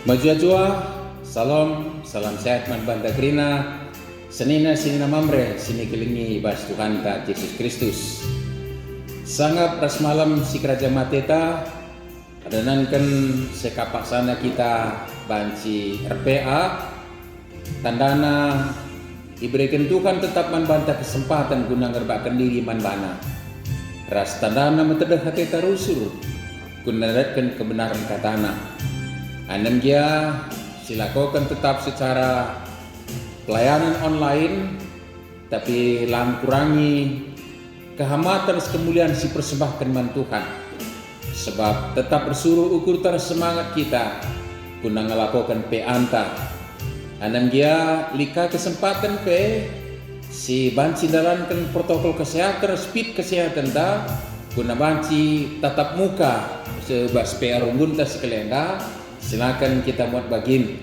Majua-jua, salam sehat man banda krina, senina mamre, sini kelingi bas Tuhan ta Yesus Kristus. Sangat ras malam si kerajaan mateta, adanankan sekapak sana kita banci RPA, tandana diberikan Tuhan tetap man banta kesempatan guna ngerbakan diri man bana. Ras tandana metedah hati tarusul, guna datkan kebenaran katana. Anem dia silakan tetap secara pelayanan online, tapi lang kurangi kehamatan kemuliaan si persembahkan man Tuhan. Sebab tetap bersuruh ukur tersemangat kita guna ngelakukan pe anta. Anem dia lika kesempatan pe si banci dalankan protokol kesehatan, speed kesehatan da guna banci tatap muka sebab pe arungunta sekalian da. Silakan kita buat bagin.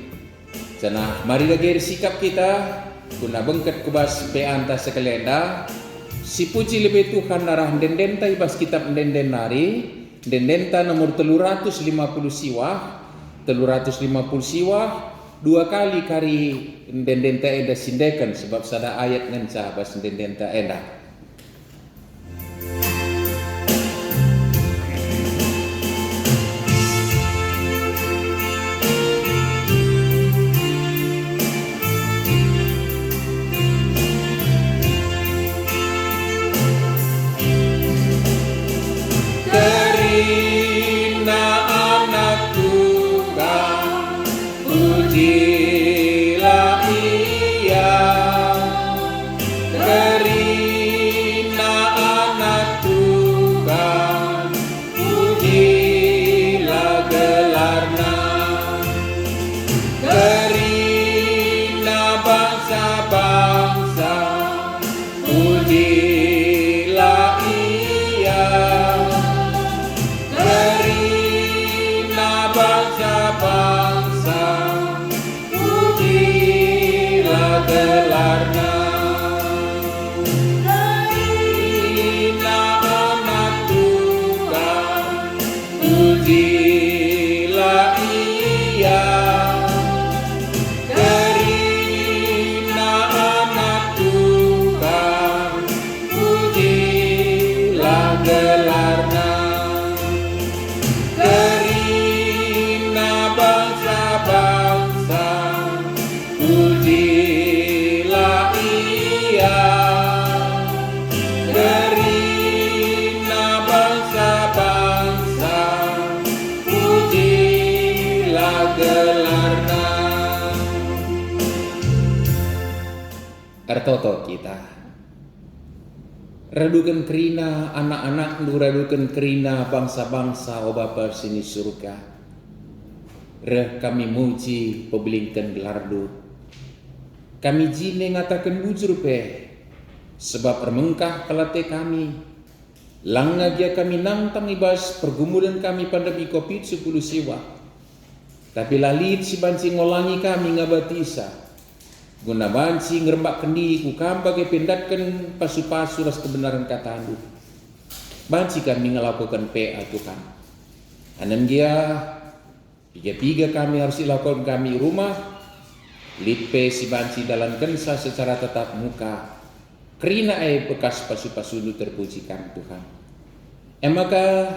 Janah mari lagi sikap kita guna bengket kubas pe anta sekalian da. Si puji lebih Tuhan narah dendenta ibas kitab denden nari. Dendenta nomor 350 siwah 2 kali kari dendenta enda sindekan sebab sada ayat ngenca bas dendenta enda. Ertoto kita radukan kerina anak-anak nu radukan kerina bangsa-bangsa o Bapa sini surga. Reh kami muji pebelingkan gelardu. Kami jine ngatakan bujur pe sebab remengkah kelate kami. Langga dia kami nantang ibas pergumulan kami pandemi Covid-10 siwa. Tapi lalit si banci ngolangi kami ngabatisa. Guna banci ngerembak kendi ku bagai pendatkan pasu-pasu ras kebenaran kata andu. Banci kami ngelakukan PA Tuhan. Anem dia tiga kami harus dilakukan kami rumah. Lipe si banci dalam kensa secara tetap muka. Kerina bekas pasu-pasu lu terpujikan Tuhan. Maka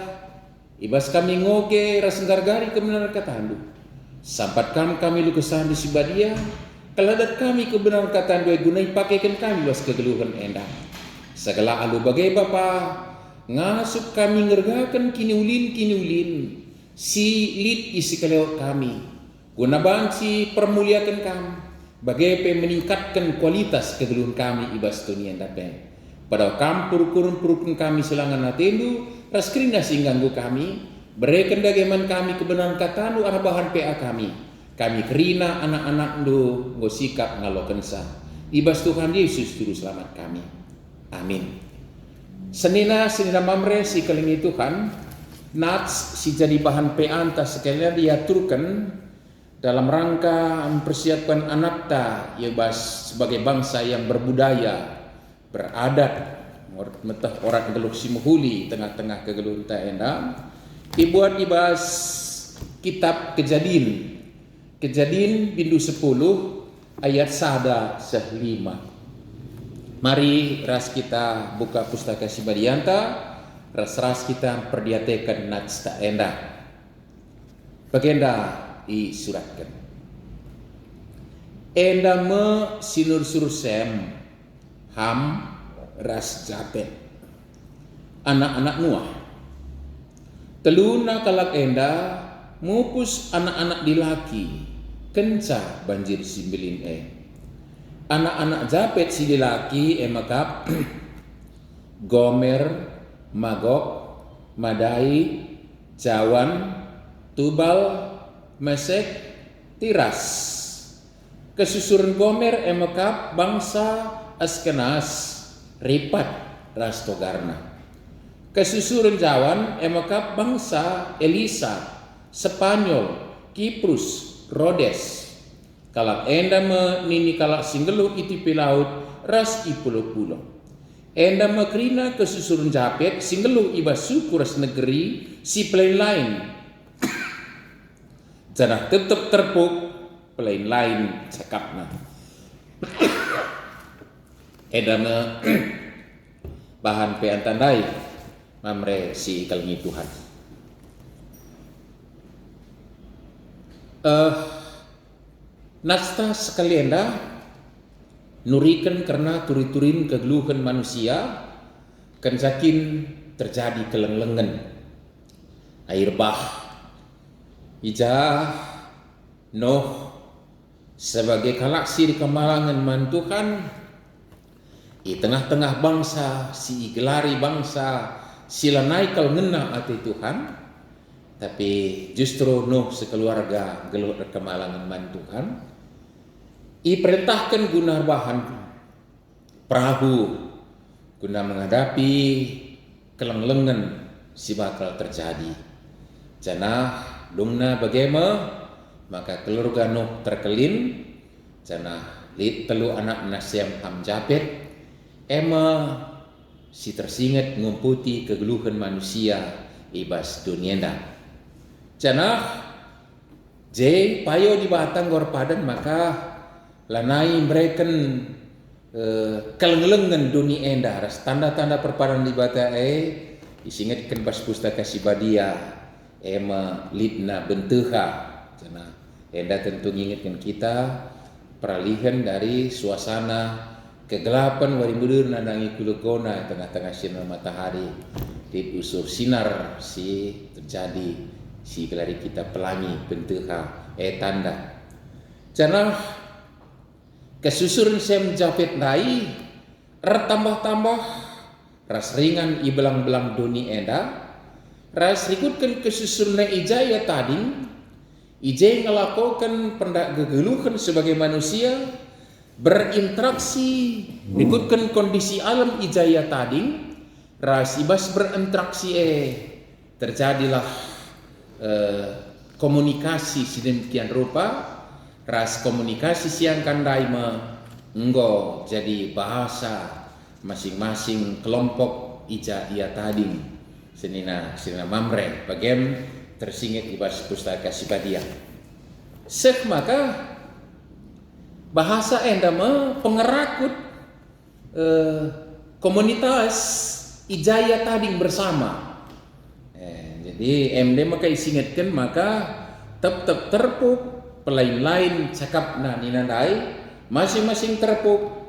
ibas kami ngoge ras gargari kebenaran kata andu. Sampat kami lu kesan di sibadia. Kaladat kami kebenaran kata dua gunai pakaikan kami was kegeluhan endang. Segala alu bagai Bapa ngasup kami ngergakan kini ulin si lit isi kelewat kami. Guna banci permuliakan kami bagai meningkatkan kualitas kegeluhan kami ibas dunia dape. Pada kampur kurun kami selangan atendu raskrina singganggu kami berikan dageman kami kebenaran kata nu arah bahan PA kami. Kami kerina anak-anak do ngosikap ngalokensa. Ibas Tuhan Yesus juru selamat kami. Amin. Senina mamre si kelingi Tuhan. Nats si jadi bahan peanta sekalian diaturkan dalam rangka mempersiapkan anak ta ibas sebagai bangsa yang berbudaya, beradat, metah orang geluh simuhuli tengah-tengah kegeluh ta endam. Dibuat ibas kitab Kejadian Kejadian bindu 10 ayat 1-5. Mari ras kita buka pustaka Sibadianta, ras kita perdiatekan natsta enda. Bagenda i suratkan. Enda me sinur sursem ham ras Japet anak-anak Nuah. Teluna kalak enda mupus anak-anak dilaki kenca banjir simbilin anak-anak Japet si dilaki emakap Gomer, Magog, Madai, Jawan, Tubal, Mesek, Tiras. Kesusuran Gomer emakap bangsa Askenas, Ripat, Rastogarna. Kesusuran Jawan emakap bangsa Elisa, Spanyol, Kiprus, Rhodes. Kalak enda menini kalak singgelu iti pilaut ras ipulo-pulo. Enda makrina kesusuran Japet singgelu ibasu kuras negeri si pelain lain. Janah tetap terpuk pelain lain cakapna. Enda bahan peantandai mamre si kalengi Tuhan. Nasta sekalian dah nurikan karena turi-turin kegeluhan manusia kenjakin terjadi kelenglengan air bah ija Noh sebagai kalaksi di kemalangan mantukan di tengah-tengah bangsa si gelari bangsa sila naikal ngena ati Tuhan, tapi justru Nuh sekeluarga gelut kemalangan man Tuhan. I perintahkan guna bahan perahu guna menghadapi kelenglengan si bakal terjadi. Janah dungna bagaimana maka keluarga Nuh terkelin. Janah telu anak Nasyam Ham Japet ema si tersingat ngumputi kegeluhan manusia ibas dunienda. Janah J payo di batang gorpadan maka lanai mereken kelenglengan dunia enda ras tanda-tanda perpadan di bata disingatkan pas pustaka Sibadia ema lidna bentuha. Janah enda tentu ingatkan kita peralihan dari suasana kegelapan warimudur nandangi kulukona tengah-tengah sinar matahari di usur sinar si terjadi si gelari kita pelangi bentuha tanda. Janah kesusuran Sem Japet nai tambah-tambah ras ringan i belang-belang doni enda ras rikutkan kesusuran ijaya tading ijay ngelakukan pendak gegeluhan sebagai manusia berinteraksi ikutkan kondisi alam ijaya tading ras ibas berinteraksi terjadilah komunikasi sedemikian rupa ras komunikasi siang kandai enggo jadi bahasa masing-masing kelompok ijaya tading senina mamre bagem tersingit ibas pustaka Sibadia sek maka bahasa endama pengerakut komunitas ijaya tading bersama. Jadi MD maka isingatkan maka tetap terpuk pelain-lain cakap na ninandai masing-masing terpuk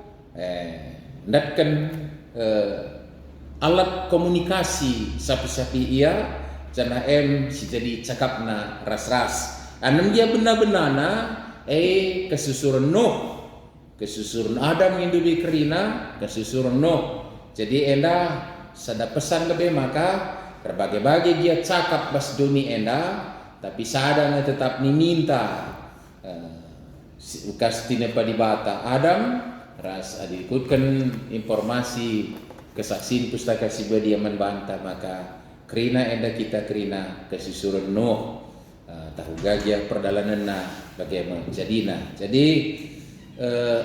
ndatkan alat komunikasi sapi-sapi ia jana si jadi cakap na ras-ras anem dia benar-benarna kesusuran Nuh, kesusuran Adam indubi kerina, kesusuran Nuh. Jadi enda sada pesan lebih maka berbagai-bagai dia cakap bas duni enda, tapi sadana tetap diminta ukas tina padibata Adam ras adikutkan informasi kesaksian pustaka Sibadia membantah maka kerina enda kita kerina kesusuran Nuh. Tahu gajah perdalanan bagaimana jadina. Jadi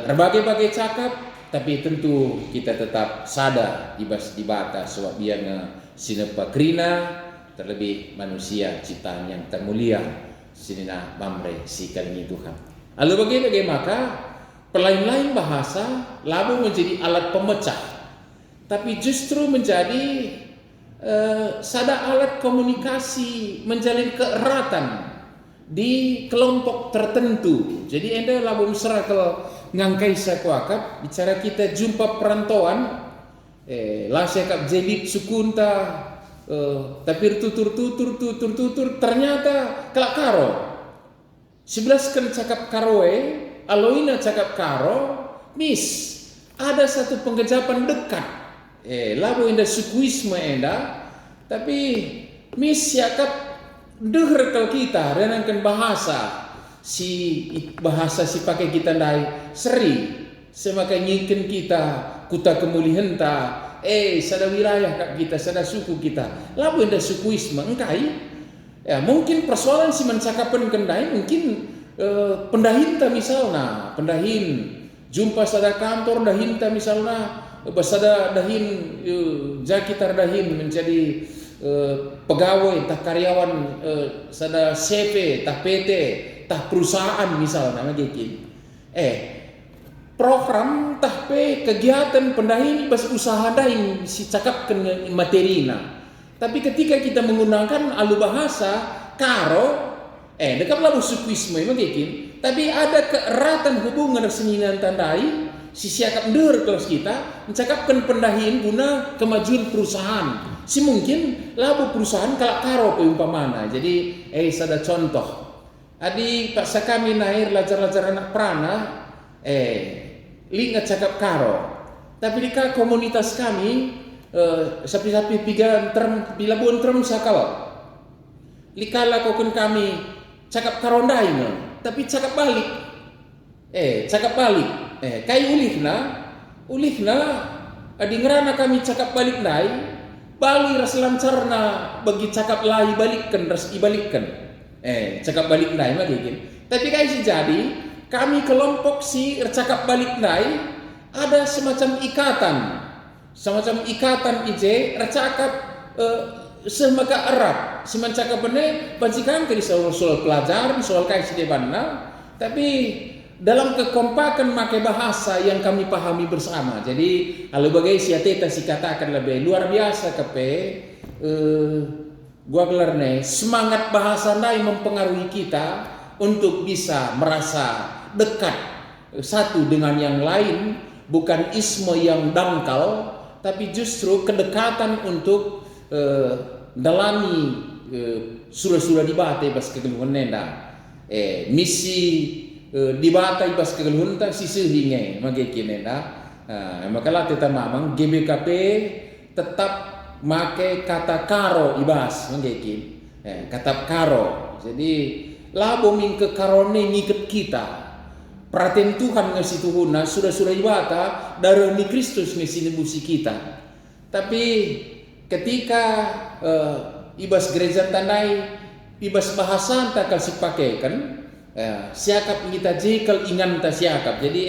berbagai-bagai cakap tapi tentu kita tetap sadar ibas dibata sebab dia sinepa krina terlebih manusia ciptaan yang termulia sinina mamre si kalingi Tuhan. Lalu bagaimana maka perlain-lain bahasa labu menjadi alat pemecah, tapi justru menjadi sada alat komunikasi, menjalin keeratan di kelompok tertentu. Jadi anda labu mesra kalau ngangkai sakuakap bicara kita jumpa perantauan lah sekap jelip sukunta tapi tutur ternyata kelak karo 11 kan cakap karoe aloina cakap karo mis ada satu penggejapan dekat labu indah sukuisme enda tapi mis yakap deher kalau kita dan akan bahasa si pakai kita ndai seri semakai nyikin kita kuta kemulihan ta sada wilayah kak kita sada suku kita labu indah sukuisme engkai ya mungkin persoalan si mencakapan kendai mungkin pendahin ta misalnya pendahin jumpa sada kantor dahin ta misalnya basada dahin jakitar dahin menjadi pegawai tah karyawan sada CV tah PT tah perusahaan misalnya begitu program tah pe kegiatan pendahin bas usaha dahin si cakapkan materina tapi ketika kita menggunakan alu bahasa karo dekat labu sukuisme begitu tapi ada keeratan hubungan seninan tandai si siakap nder kelas kita mencakapkan pendahin guna kemajuan perusahaan si mungkin labu perusahaan kalak karo peumpamana jadi sada contoh adi paksa kami nair lajar-lajar anak prana lingat cakap karo tapi di komunitas kami sapi-sapi pigan term bilabuan term sakal likala kokun kami cakap karondai tapi cakap balik kai ulihna adi ngerana kami cakap balik dai bali ras lancarna bagi cakap lai balikkan ras ibalikkan cakap balik dai mah gitu tapi kai si jadi kami kelompok si cakap balik dai ada semacam ikatan ije recakap semaka erat semencakap bene bancikan ke soal pelajaran soal kai si debanna tapi dalam kekompakan make bahasa yang kami pahami bersama. Jadi kalau bagai si ateta si katakan lebih luar biasa kepe gua gelarne semangat bahasa nai mempengaruhi kita untuk bisa merasa dekat satu dengan yang lain, bukan isme yang dangkal tapi justru kedekatan untuk dalami surah-surah dibate bas kegeluhan nenda misi dibata ibas kegeluhunta sisi hingai magekine makalah teta mamang GBKP tetap make kata karo ibas magekin kata karo jadi labo mingke karone ngiket kita perhatian Tuhan ngasi tuhuna sudah ibata darah ni Kristus ngasi nebusi kita tapi ketika ibas gereja tandai ibas bahasa tak kasih pakai kan siakap kita jekal ingan ta siakap jadi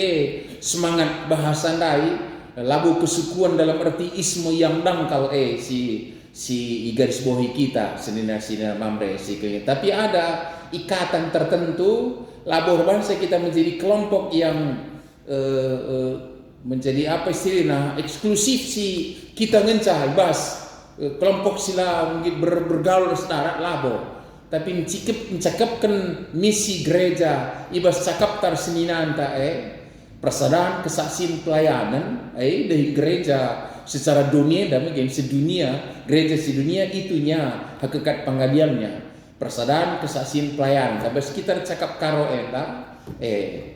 semangat bahasa dai labu kesukuan dalam arti isme yang dangkal si garis bawahi kita senina mamre si tapi ada ikatan tertentu labu bangsa kita menjadi kelompok yang menjadi apa istilahnya eksklusif si kita ngencah bas kelompok sila mungkin bergaul sedara labu tapi mencakapkan misi gereja ibas cakap tar seninanta persadaran kesaksian pelayanan dari gereja secara dunia dan mungkin sedunia gereja sedunia itunya hakikat pengadilannya persadaran kesaksian pelayanan tapi sekitar cakap karo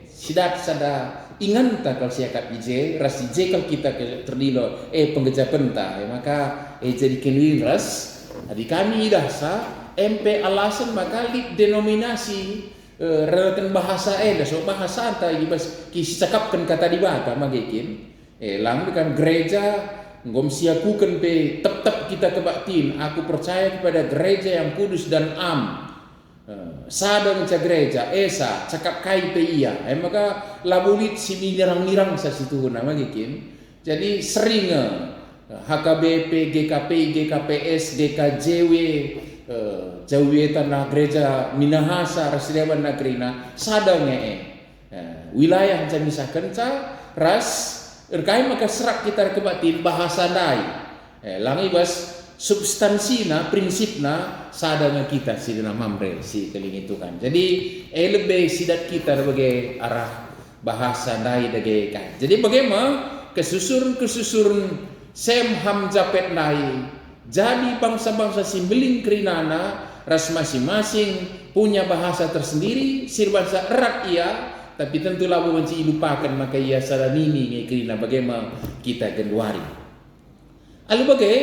sidat sada ingan ta kalau siakap ije ras ije kalau kita terdilo penggejapan ta maka jadi kenwin ras adi kami dasa MP alasan makalik denominasi relatan bahasa so bahasa anta ibas kisi cakapkan kata dibata magekin lang kan gereja ngom siakukan pe tetap kita kebaktin aku percaya kepada gereja yang kudus dan sadang ca gereja esa cakap kai pe iya maka labulit si mirang-mirang sa situ nama gekin jadi sering HKBP GKP GKPS GKJW jauh tanah gereja Minahasa Rasidewan Nagrina sadanya wilayah jami sakenca ras erkai maka serak kita kebatin bahasa dai langi bas substansina prinsipna sadanya kita sidana mamre si keling itu kan jadi lebih sidat kita sebagai arah bahasa dai dage kan jadi bagaimana kesusurun sem ham japet dai jadi bangsa-bangsa simbeling kerinana ras masing-masing punya bahasa tersendiri sirbangsa erat ia tapi tentu labu benci lupakan maka ia saranini ngekrina bagaimana kita genduari alu bagai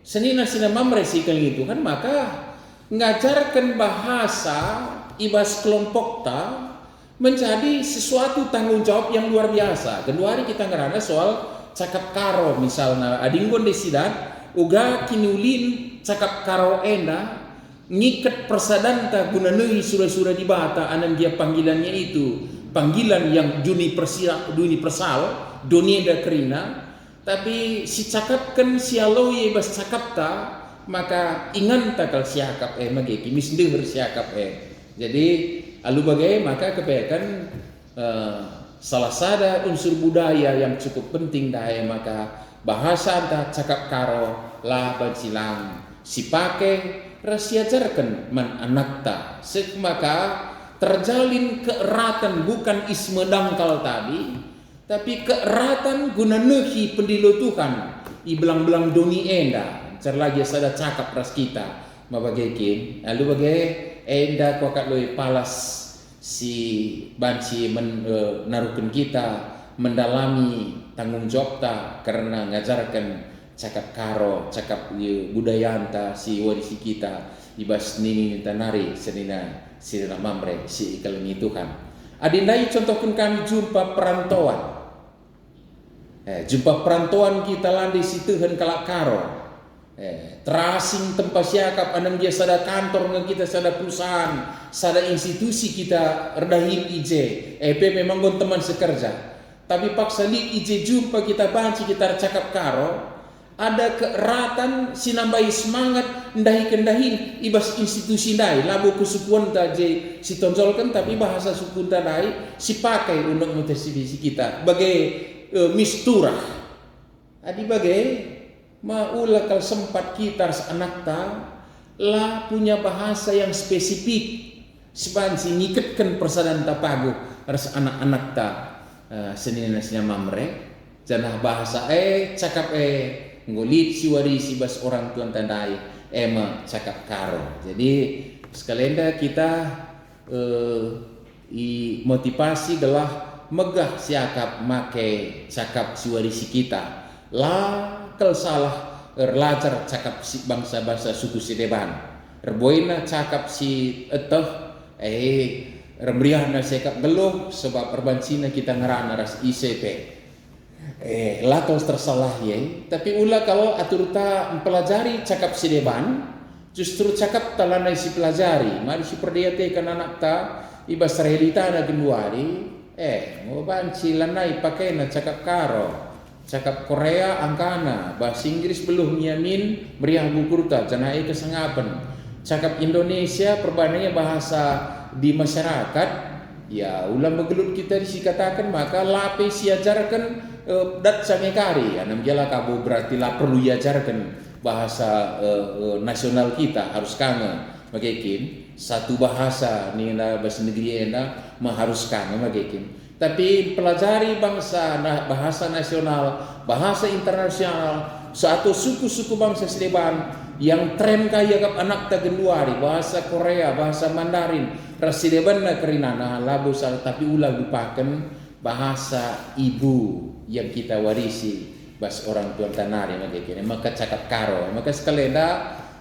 senina sina mamresi kali itu kan maka ngajarkan bahasa ibas kelompok ta menjadi sesuatu tanggung jawab yang luar biasa. Kedua hari kita ngerana soal cakap karo misalnya adinggon desidat uga kinulin cakap karo enda ngikat persadanta guna nehi surah-surah di bata anan dia panggilannya itu panggilan yang universal donieda kerina tapi si cakapkan si aloye bas cakap ta maka ingan takal siakap mageki misdeur siakap jadi alu bagai maka kepekan salah sada unsur budaya yang cukup penting daya maka bahasa ta cakap karo lah bancilang si pake rasiajarkan man anak ta maka terjalin keeratan bukan isme dangkal tadi tapi keeratan guna nehi pendilutuhan ibelang-belang doni enda cerlagi sada cakap ras kita mabagekin lalu bagai enda kokat loi palas si banci narukan kita mendalami tanggung jawab ta karena ngajarkan cakap karo cakap budaya anta si warisi kita ibas nini tanari senina sirina mamre si ikaleng itu kan adindai contohkan kami jumpa perantauan jumpa perantauan kita landi si Tuhan kalak karo terasing tempat siakap anang dia sada kantor ngan kita sada perusahaan sada institusi kita redahim ije memang gon teman sekerja tapi paksa li ije jumpa kita banci kita cakap karo ada keeratan sinambai semangat ndahi ibas institusi dai labu kesukuan taje si tonjolkan tapi bahasa suku dai si pakai untuk motivasi kita bagai misturah adi bagai maula kal sempat kita anak ta lah punya bahasa yang spesifik sebansi ngiketkan persadan tapago ras anak-anak ta senina mamre janah bahasa cakap ngolit si warisi bas orang tuan tandai cakap karo jadi sekalian kita motivasi adalah megah siakap make cakap si warisi kita lah kalau salah erlajar cakap si bangsa-bangsa suku Sideban erboina cakap si remriahna sekap geluh sebab perbancina kita ngerana ras ICP lah kalau tersalah tapi ulah kalau aturta mempelajari cakap Sideban justru cakap talanai si pelajari mari si perdayate kan anak ta ibas realita na genuari mau banci lanai pakai na cakap karo cakap Korea angkana bahasa Inggris belum nyamin meriah bukurta janai kesengapan cakap Indonesia perbandingannya bahasa di masyarakat ya ulang begelut kita disikatakan maka lape siajarkan dat sangekari anam jala kabu berarti lah perlu diajarkan bahasa nasional kita harus kangen magekin satu bahasa ni bahasa negeri enda mengharuskan magekin tapi pelajari bahasa nasional bahasa internasional satu suku-suku bangsa Sideban yang tren kaya kap anak tagenduari bahasa Korea bahasa Mandarin rasideban na kerinana labu sal tapi ulah lupakan bahasa ibu yang kita warisi bas orang tuan tanari maka cakap karo maka sekalian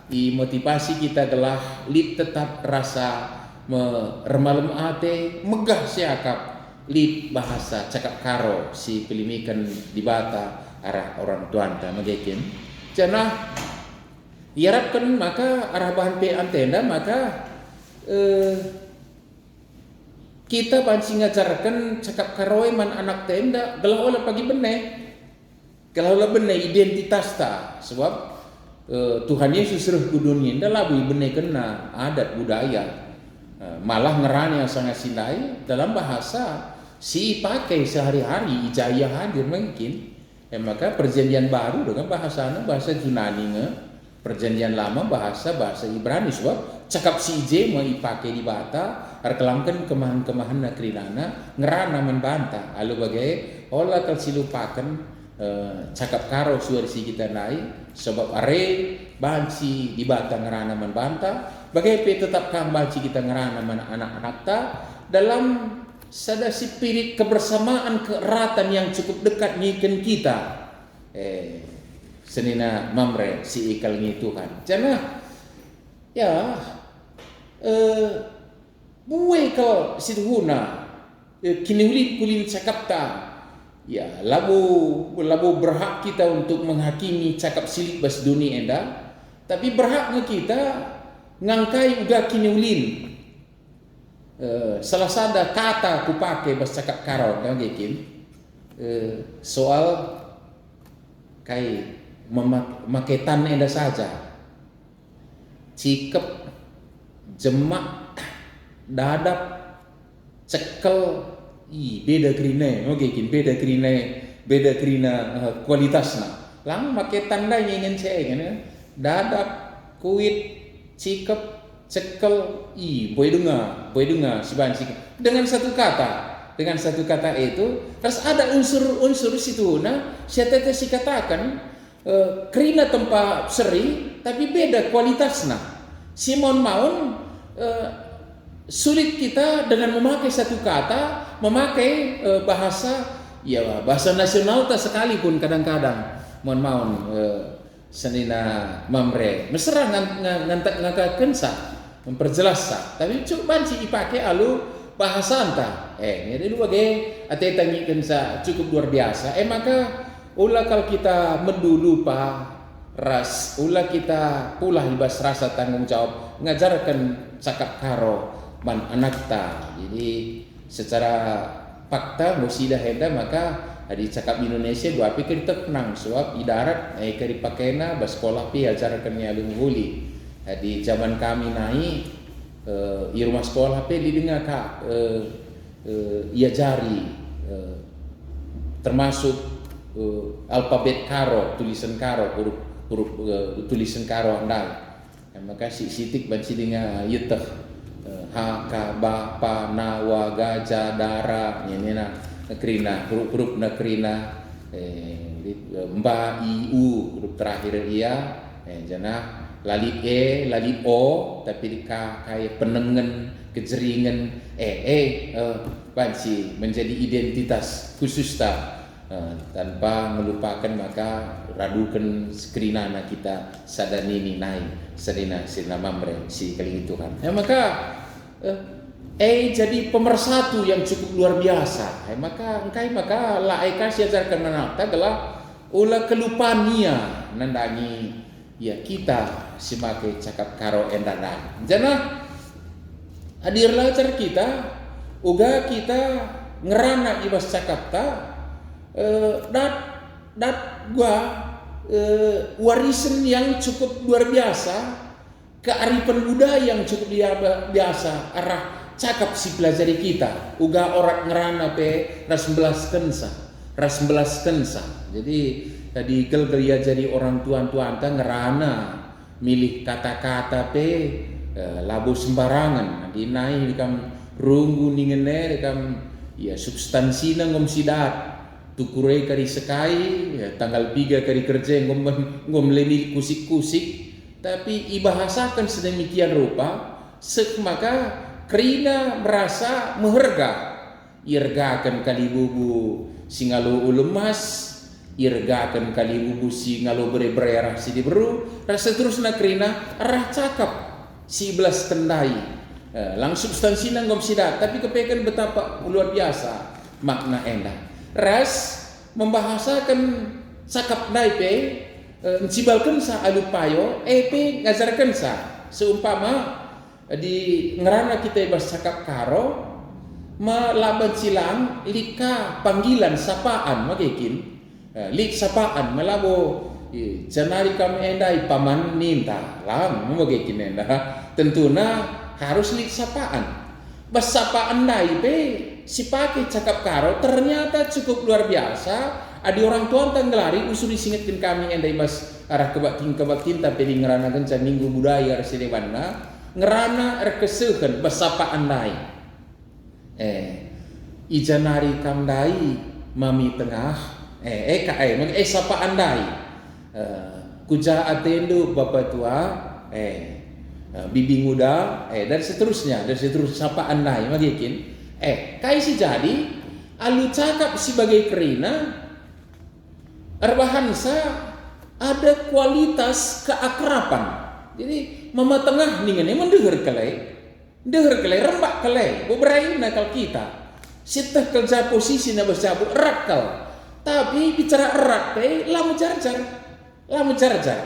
motivasi kita adalah lip tetap rasa mermalem ate megah siakap lip bahasa cakap karo si pelimikan di bata arah orang tuan ta magekin jana iarapkan maka arah bahan pe antenda maka kita banci ngajarkan cakap karoe man anak tenda gelah olah pagi benih kalau lah benih identitas ta sebab Tuhan Yesus suruh ke dunia dah labu benih kena adat budaya, malah ngerani yang sangat silai dalam bahasa si pakai sehari-hari ijaya hadir mungkin. Maka perjanjian baru dengan bahasa Yunani, perjanjian lama bahasa Ibrani, sebab cakap si je mau ipakai di bata arkelamkan kemahan-kemahan nakrinana ngerana membantah alu bagai olah kalau silupakan cakap karo suara si kita naik sebab are banci di bata ngerana membantah bagai pe tetap kang banci kita ngerana anak-anak ta dalam sada spirit kebersamaan keeratan yang cukup dekat ngiken kita senina mamre si ikal ngi Tuhan jana ya buai kau situhuna kini ulit kulin cakap ta ya labu berhak kita untuk menghakimi cakap silik bas dunia enda tapi berhaknya kita ngangkai udah kini ulin. Salah sada kata ku pakai bas cakap karau kan gikin soal kai memaketan enda saja cikep jemak dadap cekel beda kerina gikin beda kerina kualitasna lang make tanda ingin saya kan dadap kuit cikep cekel boleh dengar dengan satu kata itu terus ada unsur situ saya tetesi katakan kerina tempat seri tapi beda kualitasnya Simon Maun sulit kita dengan memakai satu kata memakai bahasa nasional tak sekalipun kadang-kadang mohon maun senina mamre mesra ngantak kensa memperjelas tapi cuk banci ipake alu bahasa anta ini dulu bagai ateta ngiken sa cukup luar biasa maka ulah kalau kita mendulu ras ulah kita pula hibas rasa tanggung jawab ngajarkan cakap karo man anak ta jadi secara fakta musida henda maka di cakap Indonesia dua pikir tenang sebab idarat kari pakena bas sekolah pi ajarkan alung huli di zaman kami naik di rumah sekolah pe didengar kak iajari termasuk alfabet karo tulisan karo huruf tulisan karo andai maka sitik banci dengan yeteh haka bapa nawa gaja dara ini nakrina huruf nakrina mba iu huruf terakhir ia jana lali lali o tapi kayak penengen kejeringan banci menjadi identitas khusus tanpa melupakan maka radukan skrinana kita sadanini naik sedina mamre si kali Tuhan maka jadi pemersatu yang cukup luar biasa maka la kasih ajarkan anak adalah ulah kelupania nandangi ya kita sebagai cakap karo endadan jana hadir lajar kita uga kita ngerana ibas cakap ta dat gua warisan yang cukup luar biasa kearifan budaya yang cukup biasa arah cakap si pelajari kita uga orang ngerana pe ras belas kensa jadi tadi gel ya jadi orang tuan-tuan ta ngerana milih kata-kata pe labu sembarangan dinai dikam runggu ningene dikam ya substansina ngom sidat tukure kari sekai ya, tanggal 3 kari kerja ngom leni kusik-kusik tapi ibahasakan sedemikian rupa maka kerina merasa meherga irgakan kalibubu singalo ulemas irgakan kalibubu singalo bere-bere arah si diberu rasa terus na kerina arah cakap si belas tendai langsung substansi nanggom sidat tapi kepekan betapa luar biasa makna endah ras membahasakan cakap naipe mencibalkan sa alupayo pe ngajarkan sa seumpama di ngerana kita ibas cakap karo melaban silang lika panggilan sapaan magekin lik sapaan melabo janari kami endai paman ninta lam begitu enda tentuna harus lik sapaan bersapaan dai pe si pakai cakap karo ternyata cukup luar biasa. Adi orang tua tanggelari usuri singetkan kami endai mas arah kebakin tapi di ngerana gencan minggu budaya residewana ngerana rekeseukeun bersapaan dai ijanari kamdai mami tengah sapaan dai kuja atendu bapak tua bibi muda dan seterusnya sapaan dai magikin kai si jadi alu cakap sebagai kerina erbahansa ada kualitas keakraban. Jadi mama tengah ningan emang deher kelai rembak kelai beberai nakal kita sitah kerja posisi na bersabu erakal tapi bicara erak lamu jarjar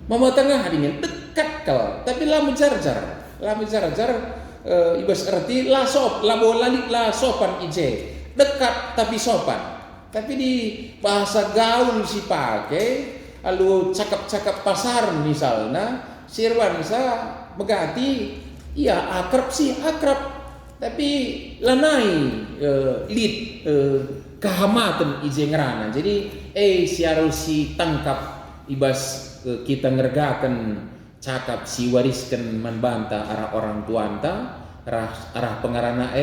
mama tengah dingin dekat kal tapi lamu jarjar ibas arti la sopan ije dekat tapi sopan. Tapi di bahasa gaul si pakai lalu cakap-cakap pasar misalnya sirwansa megati iya akrab tapi lanai kehamatan ije ngerana jadi si tangkap ibas kita ngergakan cakap si wariskan manbanta arah orang tuanta arah pengarana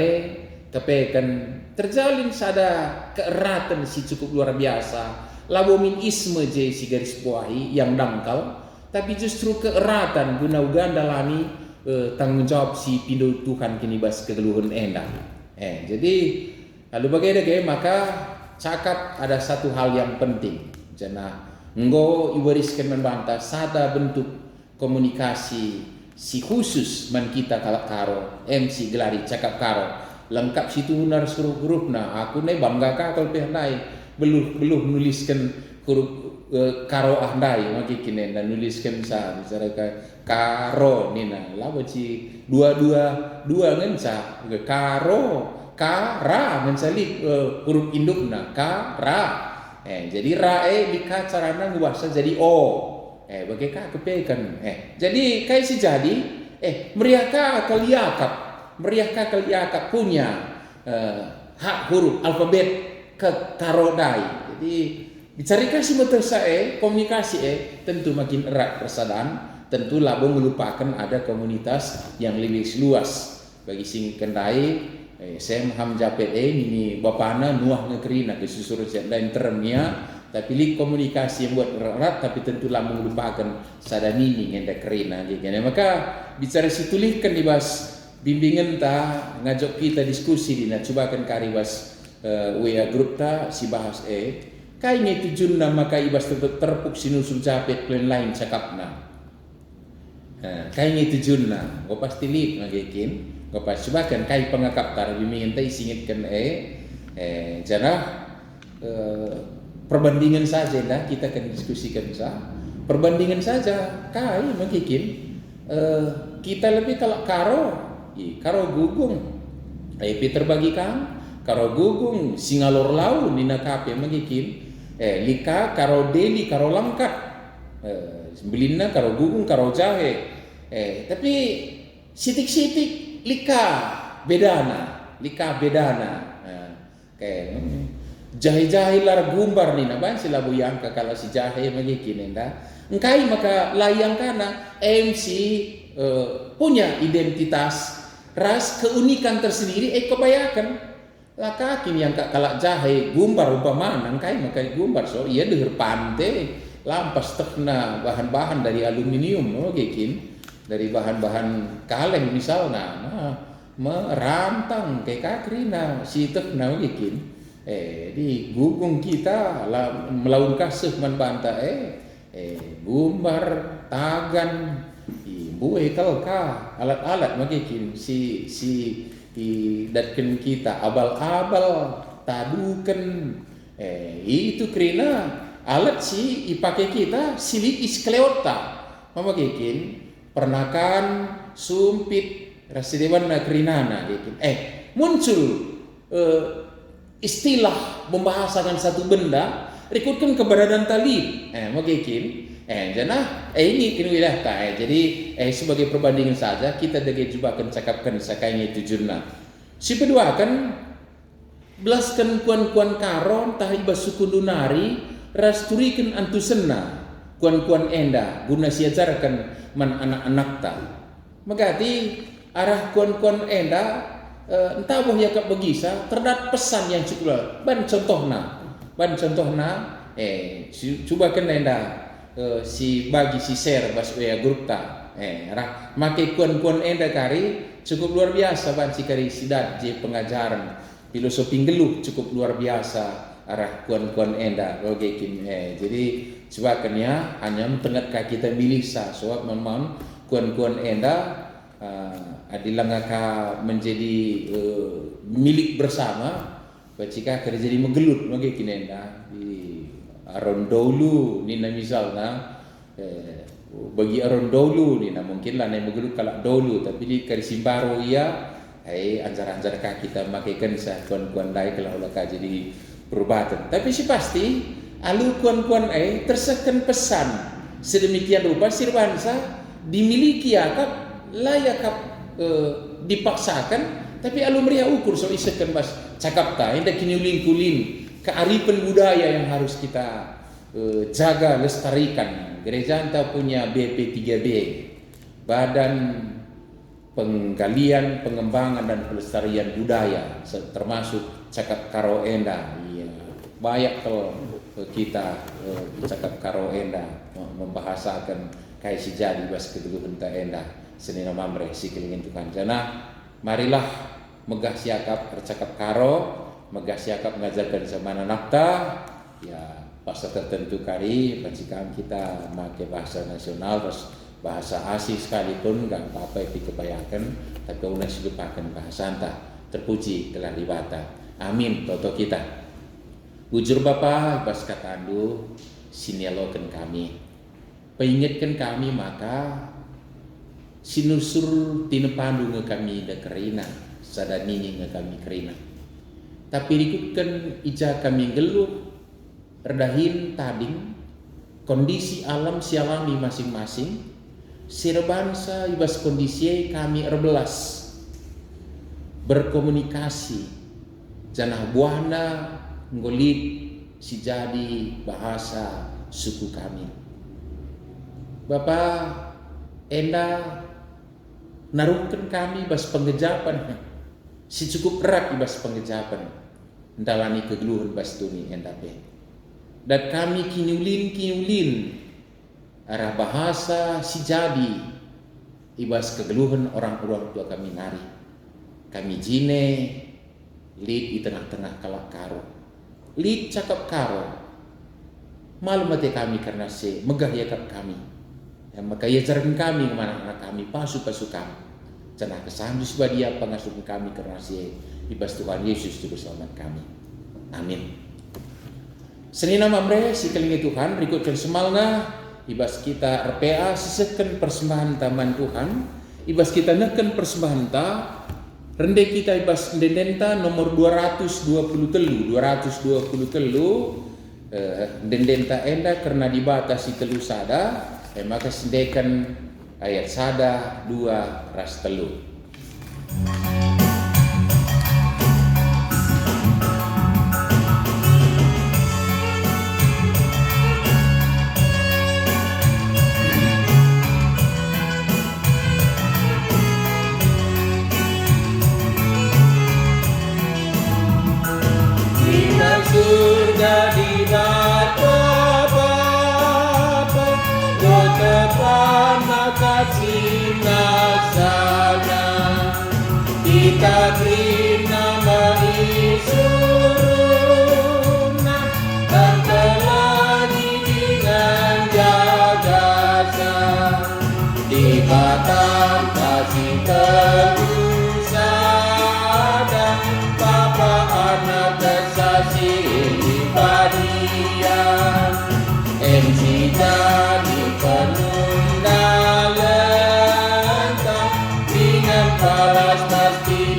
tapi kan terjalin sada keeratan si cukup luar biasa labomin isme je si garis bawahi yang dangkal tapi justru keeratan guna uganda lani tanggung jawab si pindo Tuhan kini bas kegeluhan endang jadi lalu bagaimana maka cakap ada satu hal yang penting jana nggo iwariskan membantah sada bentuk komunikasi si khusus man kita kalak karo MC gelari cakap karo lengkap situ unar suruh huruf aku bangga kalau pehnai belum menuliskan huruf karo ahdai maki kinen dan nuliskan misalnya karo nina lawa ci dua ngenca karo kara ngencalik huruf indukna kara jadi rae dika carana ngubahsa jadi o bagaimana kepekan jadi kai si jadi meriaka kaliakap punya hak huruf alfabet ke karodai. Jadi dicarikan si betul komunikasi tentu makin erat persaudaraan. Tentu labo melupakan ada komunitas yang lebih luas bagi sing kendai saya ham japet ini bapana nuah ngekerina ke susur dan termnya tapi li komunikasi yang buat erat tapi tentu lah melupakan sadanini yang ada kerina jadi maka bicara situlihkan dibahas bimbingan ta ngajak kita diskusi dina cobakan karibas WA grup ta si bahas kai nge tujun nama kai ibas terpuk sinusul japet plan lain cakapna kai nge tujun na go pasti lip ngagekin go pas cobakan kai pengakap tar bimbingan ta isingitkan jana perbandingan saja dah kita akan diskusikan perbandingan saja kai ngagekin kita lebih kalau karo gugung Peter bagikan karo gugung singalor lau nina kape magikin lika karo deli karo langkat belina karo gugung karo jahe tapi sitik-sitik lika bedana kayak jahe-jahe lar gumbar nina ban sila buyangka kalau si jahe magikin enda engkai maka layang kana MC punya identitas ras keunikan tersendiri kebayakan lakakin yang kalak jahe gumbar umpamana kai makai gumbar so iya deher pante lampas tekna bahan-bahan dari aluminium gekin dari bahan-bahan kaleng misalnya merantang kayak kakrina si tekna gekin di gugung kita melawan kasih manbanta gumbar tagan buai kalka alat-alat magikin si datken kita abal-abal tadukan itu kerana alat si ipakai kita sili iskleota magikin pernakan sumpit rasidewan na kerinana gitu muncul istilah membahasakan satu benda Rikutkan keberadaan talib. Magikin. Jana ini kinuilah ta. Jadi sebagai perbandingan saja kita dege coba akan cakapkan sakainya itu jurna. Si kedua kan belaskan kuan-kuan karon tahiba suku dunari rasturikan antusena kuan-kuan enda guna siajarkan man anak-anak ta. Magati arah kuan-kuan enda entah boh ya kak begisa terdapat pesan yang cukup ban contohna coba kan enda si bagi si share bas grup ta arah make kuan-kuan enda kari cukup luar biasa ban si kari sidat je pengajaran filosofi geluh cukup luar biasa arah kuan-kuan enda rogekin jadi coba kan ya hanya tengah kita milih sebab memang kuan-kuan enda adilangaka menjadi milik bersama jika kerja jadi menggelut magikin enda di aron dulu nina misalnya bagi aron dulu nina mungkin lah nih menggelut kalau dulu tapi di karisimbaro iya anjar-anjar kita makaikan sa kuan-kuan lain kalau ulah jadi perubatan tapi si pasti alu kuan-kuan tersekan pesan sedemikian rupa sirbansa dimiliki akap layak dipaksakan tapi alu meriah ukur so isekan bas cakap ta indah kiniulin-kulin kearifan budaya yang harus kita jaga lestarikan. Gereja anta punya BP3B Badan Penggalian Pengembangan dan Pelestarian Budaya termasuk cakap karo enda banyak kalau kita cakap karo enda membahasakan kai si jadi bas kegeluhan ta enda senina mamre sikelingin Tuhan jana marilah megah siakap bercakap karo megah siakap mengajarkan zamana nakta ya bahasa tertentu kari pancikan kita pakai bahasa nasional bahasa asing sekalipun nggak apa-apa dikebayangkan tapi udah lupakan bahasa anta terpuji telah dibata amin toto kita bujur Bapa bas katandu sinialokan kami peingatkan kami maka sinusur tinepandu nge kami da kerina sadani nge kami kerina tapi rikutkan ija kami geluh redahin tading kondisi alam sialami masing-masing sirbansa ibas kondisi kami erbelas berkomunikasi janah buana ngolit si jadi bahasa suku kami Bapak enda naruhkan kami bas pengejapan si cukup erat ibas pengejapan ndalani kegeluhan bas tuni endape dan kami kinyulin arah bahasa si jadi ibas kegeluhan orang-orang tua kami nari kami jine lid di tengah-tengah kalak karo lid cakap karo malu mati kami karena si megah yakap kami yang maka yajaran kami kemana anak kami pasu-pasu kami cenah kesandus badia pengasuh kami karena si ibas Tuhan Yesus juru selamat kami amin. Senina mamre si kelingi Tuhan berikutkan semalna ibas kita RPA sesekan persembahan taman Tuhan ibas kita neken persembahan ta rende kita ibas dendenta nomor 223 dendenta enda karena dibatasi telu sada maka sendekan ayat sada 2 ras telu. Surga di Bapa, Gotepan makasih sana. Kita terima maisuruna, dan terlagi dengan jagasa. Di Batam kasih teguh sada, Bapa anak jadi penunda lentang dengan balas pasti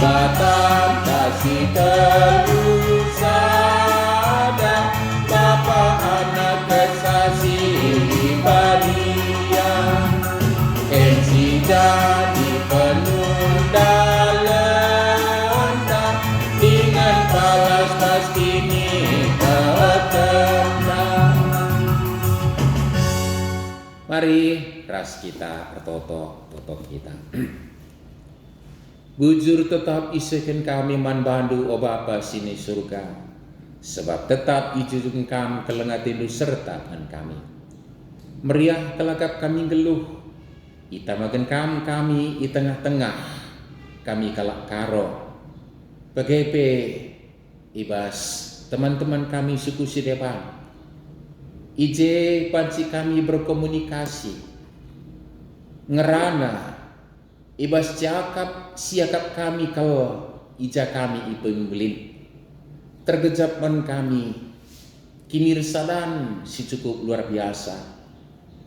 Batam kasih terusada, Bapa anak kesasih badia, Ensi jadi penuh dalenda, dengan balas kini ketendang. Mari ras kita bertoto kita. Bujur tetap iseken kami man bandu o Bapa sini surga, sebab tetap ijujung kami kelengatindu serta dengan kami. Meriah kelakap kami geluh, itamakan kami di tengah-tengah, kami kalak karo. Begepe ibas teman-teman kami suku Sidepan, ije panci kami berkomunikasi, ngerana ibas cakap siakap kami kau ija kami ipembelin, tergejapman kami kinirsadan si cukup luar biasa,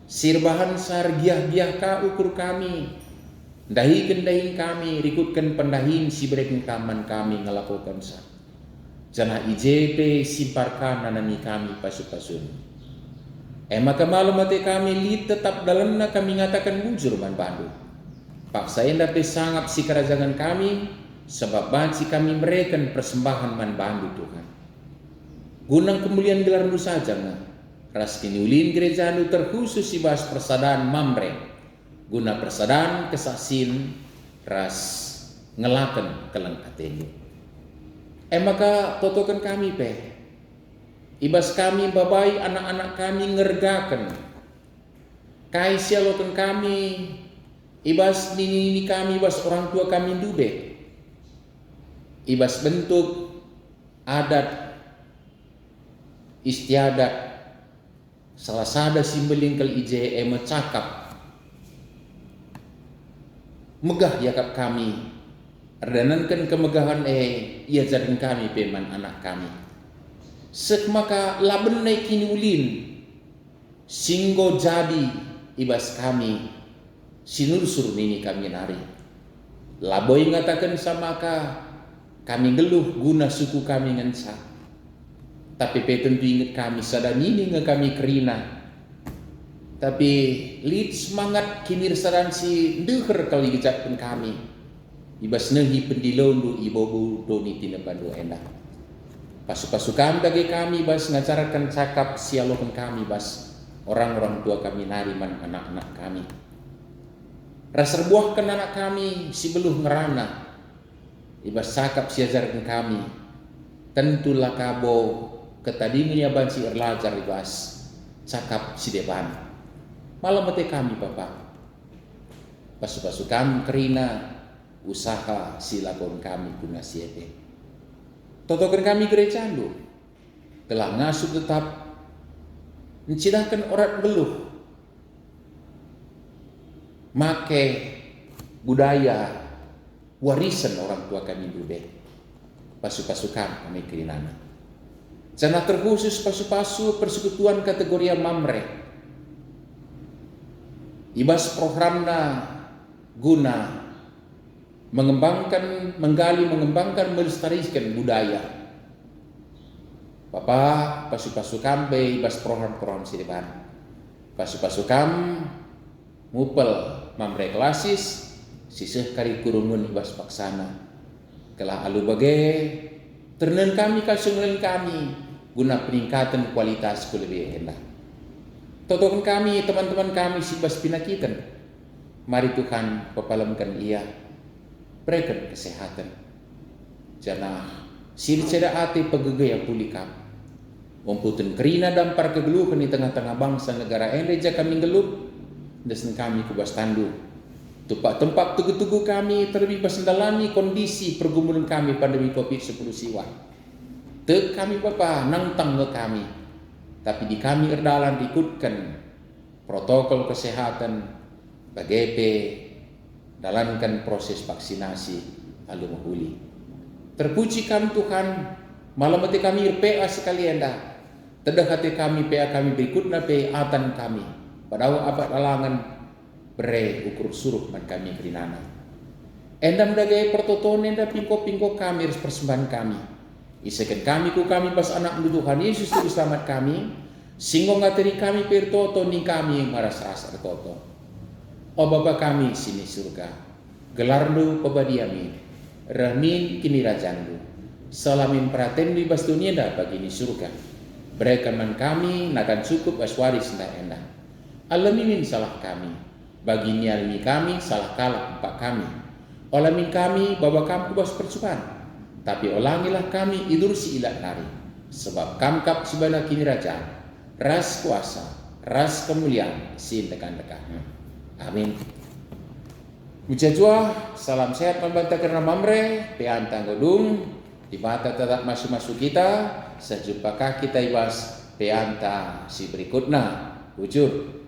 sirbahan sar giah-giah ka ukur kami, dahi kami rikutkan pendahin si bereken kaman kami ngelakukan sa, jana IJP simparkan nanani kami pasu-pasun. Maka malam mati kami li tetap dalamna kami ngatakan bujur man bandu. Paksain dapat sangat si kerajaan kami, sebab banci kami mereken persembahan man bandu Tuhan. Gunang kemuliaan gelarmu saja nga, ras kini ulin gereja nu terkhusus si bahas persadaan mamre, guna persadaan kesasin ras ngelaken kelang atenu. Maka totokan kami ibas kami babai anak-anak kami ngergaken, kai sialokan kami ibas nini kami, ibas orang tua kami dube, ibas bentuk adat istiadat salah sada simbolingkel ije cakap megah yakap kami, erdanankan kemegahan ia jadikan kami peman anak kami. Sek maka laben naik kini ulin singgo jadi ibas kami sinursur nini kami nari. Laboy ngatakan samaka kami geluh guna suku kami ngensa. Tapi tentu ingat kami sadanini nge kami kerina. Tapi lid semangat kinir sadan si deher kali gejapkan kami. Ibas nehi pendilondu ibobu doni tina bandu endah. Pasu-pasukan bagi kami bas ngacarakan cakap sialokan kami bas orang-orang tua kami nariman anak-anak kami. Rasa buahkan anak kami si beluh ngerana ibas cakap siajarkan kami. Tentulah kabo ketadingnya banci erlajar ibas cakap si depan. Malam mati kami Bapak. Pasu-pasukan kerina usaha silakon kami guna siete. Totokan kami gereja lu telah ngasuh tetap mencidahkan orang beluh make budaya warisan orang tua kami dulu pasu-pasukan kami kerinana. Jana terkhusus pasu-pasu persekutuan kategori mamre ibas programna guna mengembangkan melestarikan budaya. Bapak pasu-pasukam ibas program-program sidepan. Pasu-pasukam mupel mamre klasis sisih karikurumun ibas paksana. Kelah alu bagai ternen kami kasungan kami guna peningkatan kualitas lebih enak. Totokan kami teman-teman kami sibas pinakitan. Mari Tuhan pepalamkan ia. Berikan kesehatan. Jana sirceda ati pegegaya pulikam. Memputin kerina dampar kegeluhan di tengah-tengah bangsa negara Indonesia kami geluh. Desen kami kubas tandu. Tupak tempat tugu-tugu kami terlebih basendalani kondisi pergumulan kami pandemi COVID-10 siwa. Tek kami Bapa nangtang ke kami. Tapi di kami erdalan ikutkan protokol kesehatan BGP dalamkan proses vaksinasi lalu mahuli. Terpuji kami Tuhan, malam hati kami PA sekalian dah. Tedah hati kami PA kami berikutnya PA atan kami. Padahal apa alangan bere ukur suruh man kami kerinana. Endam dagai pertoton enda pingko kami res persembahan kami. Isakan kami ku kami pas anak mendu Tuhan Yesus Juru Selamat kami. Singgo ngateri kami pertoto ni kami maras rasa toto. O Bapa kami sini surga. Gelardu pebadiamin. Rahmin kini rajandu. Salamin praten di bas dunia dah bagi ni surga. Berikan kami nakan cukup aswaris ndak enda. Alamimin salah kami. Bagi nyalmi kami salah kalah empat kami. Olamin kami bahwa kamu bas percuban, tapi olangilah kami idur si ilat nari, sebab kamkap sebelah kini raja, ras kuasa, ras kemuliaan, sin tekan-tekan. Amin. Mujajua, salam sehat membantah karena mamre, peantang godung, di mata tetap masuk-masuk kita, sejumpakah kita ibas peanta si berikutnya, wujud.